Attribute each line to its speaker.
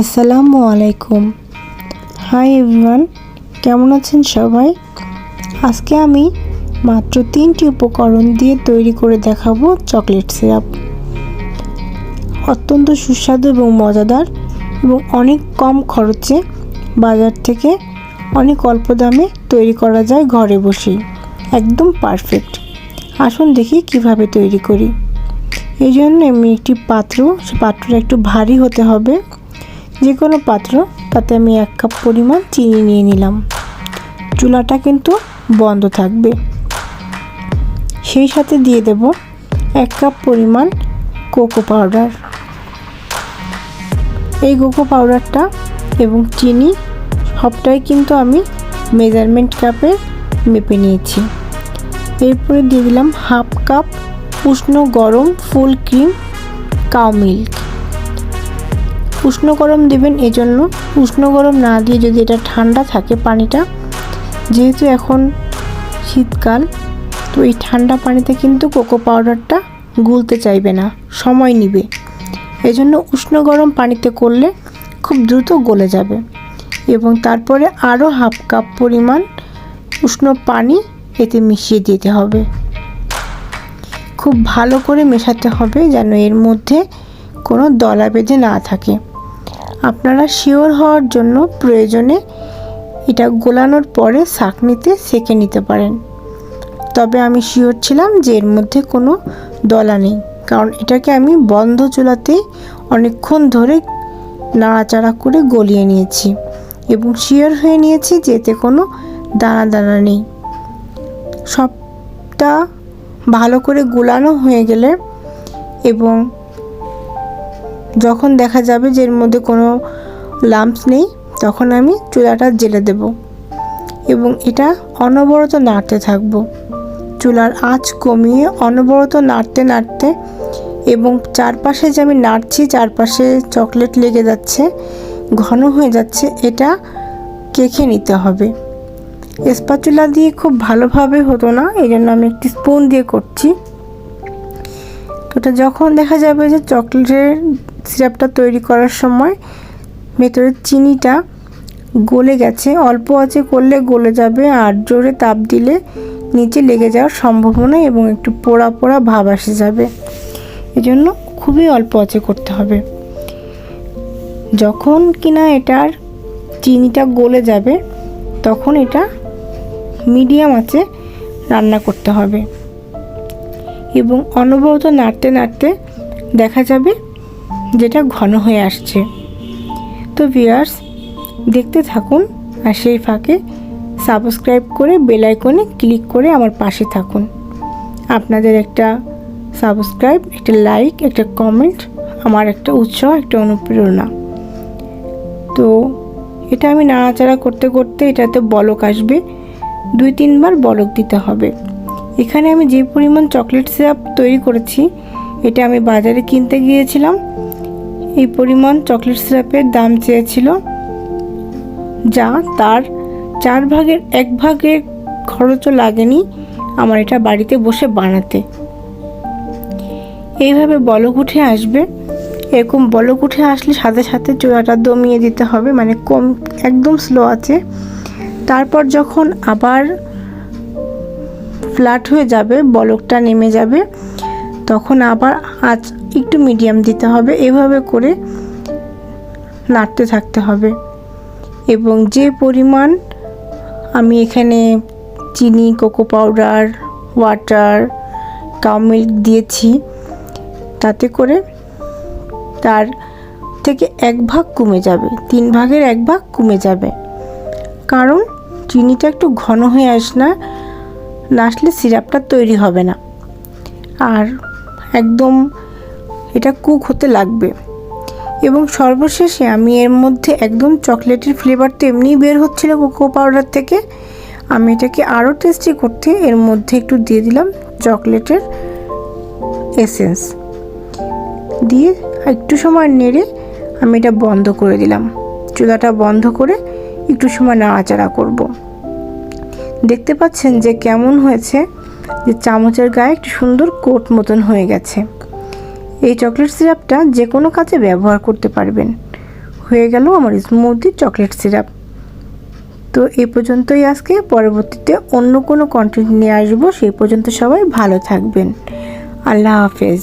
Speaker 1: আসসালামু আলাইকুম। Hi everyone, কেমন আছেন সবাই? আজকে আমি মাত্র 3টি উপকরণ দিয়ে তৈরি করে দেখাবো চকলেট সিরাপ। অত্যন্ত সুস্বাদু এবং মজাদার এবং অনেক কম খরচে বাজার থেকে অনেক অল্প দামে তৈরি করা যায় ঘরে বসেই। একদম পারফেক্ট। আসুন দেখি কিভাবে তৈরি করি। এই জন্য আমি একটি পাত্র, সে পাত্রটা একটু ভারী হতে হবে, যে কোনো পাত্র, তাতে আমি 1 কাপ পরিমাণ চিনি নিয়ে নিলাম। চুলাটা কিন্তু বন্ধ থাকবে। সেই সাথে দিয়ে দেব 1 কাপ পরিমাণ কোকো পাউডার। এই কোকো পাউডারটা এবং চিনি সবটাই কিন্তু আমি মেজারমেন্ট কাপে মেপে নিয়েছি। এরপরে দিয়ে দিলাম 1/2 কাপ উষ্ণ গরম ফুল ক্রিম কাউ মিল্ক। উষ্ণ গরম দেবেন, এজন্য উষ্ণ গরম না দিয়ে যদি এটা ঠান্ডা থাকে পানিটা, যেহেতু এখন শীতকাল, তো এই ঠান্ডা পানিতে কিন্তু কোকো পাউডারটা গুলতে চাইবে না, সময় নেবে। এজন্য উষ্ণ গরম পানিতে করলে খুব দ্রুত গলে যাবে। এবং তারপরে আরও 1/2 কাপ পরিমাণ উষ্ণ পানি এতে মিশিয়ে দিতে হবে। খুব ভালো করে মেশাতে হবে যেন এর মধ্যে কোনো দলা বেঁধে না থাকে। আপনারা শিওর হওয়ার জন্য প্রয়োজনে এটা গোলানোর পরে ছাঁকনিতে সেঁকে নিতে পারেন। তবে আমি শিওর ছিলাম যে এর মধ্যে কোনো দলা নেই, কারণ এটাকে আমি বন্ধ চুলাতেই অনেকক্ষণ ধরে নাড়াচাড়া করে গলিয়ে নিয়েছি এবং শিওর হয়ে নিয়েছি যে এতে কোনো দানা দানা নেই। সবটা ভালো করে গোলানো হয়ে গেলে এবং যখন দেখা যাবে যে এর মধ্যে কোনো লাম্পস নেই, তখন আমি চুলাটা জ্বেলে দেব এবং এটা অনবরত নাড়তে থাকব। চুলার আঁচ কমিয়ে অনবরত নাড়তে নাড়তে, এবং চারপাশে যে আমি নাড়ছি চারপাশে চকলেট লেগে যাচ্ছে, ঘন হয়ে যাচ্ছে, এটা কেখে নিতে হবে। স্প্যাচুলা দিয়ে খুব ভালোভাবে হতো না, এই জন্য আমি একটি স্পুন দিয়ে করছি। ওটা যখন দেখা যাবে যে চকলেটের সিরাপটা তৈরি করার সময় ভেতরের চিনিটা গলে গেছে, অল্প আঁচে করলে গলে যাবে, আর জোরে তাপ দিলে নিচে লেগে যাওয়ার সম্ভাবনা এবং একটু পোড়া পোড়া ভাব এসে যাবে। এজন্য খুবই অল্প আঁচে করতে হবে। যখন কিনা এটার চিনিটা গলে যাবে, তখন এটা মিডিয়াম আঁচে রান্না করতে হবে এবং অনবরত নাড়তে নাড়তে দেখা যাবে যেটা ঘন হয়ে আসছে। তো ভিউয়ার্স, দেখতে থাকুন আর সেই ফাঁকে সাবস্ক্রাইব করে বেল আইকনে ক্লিক করে আমার পাশে থাকুন। আপনাদের একটা সাবস্ক্রাইব, একটা লাইক, একটা কমেন্ট আমার একটা উৎসাহ, একটা অনুপ্রেরণা। তো এটা আমি নাড়াচাড়া করতে করতে এটাতে বলক আসবে, 2-3 বার বলক দিতে হবে। এখানে আমি যে পরিমাণ চকলেট সিরাপ তৈরি করেছি, এটা আমি বাজারে কিনতে গিয়েছিলাম। এই পরিমাণ চকলেট সিরাপের দাম চেয়েছিল যা তার 4 ভাগের 1 ভাগের খরচও লাগেনি আমার এটা বাড়িতে বসে বানাতে। এইভাবে বলক উঠে আসবে। এরকম বলক উঠে আসলে সাথে সাথে চুলাটা দমিয়ে দিতে হবে, মানে কম, একদম স্লো আছে। তারপর যখন আবার ফ্ল্যাট হয়ে যাবে, বলকটা নেমে যাবে, তখন আবার আঁচ একটু মিডিয়াম দিতে হবে। এভাবে করে নাড়তে থাকতে হবে। এবং যে পরিমাণ আমি এখানে চিনি, cocoa powder, water, cow milk দিয়েছি, তাতে করে তার থেকে 1 ভাগ কমে যাবে, 3 ভাগের 1 ভাগ কমে যাবে। কারণ চিনিটা একটু ঘন হয়ে না আসলে সিরাপটা তৈরি হবে না, আর একদম এটা কুক হতে লাগবে। এবং সর্বশেষে আমি এর মধ্যে একদম চকলেটের ফ্লেভার তো এমনিই বের হচ্ছিল কোকো পাউডার থেকে, আমি এটাকে আরও টেস্টি করতে এর মধ্যে একটু দিয়ে দিলাম চকলেটের এসেন্স দিয়ে একটু সময় নেড়ে আমি এটা বন্ধ করে দিলাম। চুলাটা বন্ধ করে একটু সময় নাড়াচাড়া করব। দেখতে পাচ্ছেন যে কেমন হয়েছে, যে চামচের গায়ে একটু সুন্দর কোট মতন হয়ে গেছে। এই চকলেট সিরাপটা যে কোনো কাজে ব্যবহার করতে পারবেন। হয়ে গেল আমার স্মুদি চকলেট সিরাপ। তো এই পর্যন্তই আজকে, পরবর্তীতে অন্য কোনো কন্টেন্ট নিয়ে আসবো। সেই পর্যন্ত সবাই ভালো থাকবেন। আল্লাহ হাফেজ।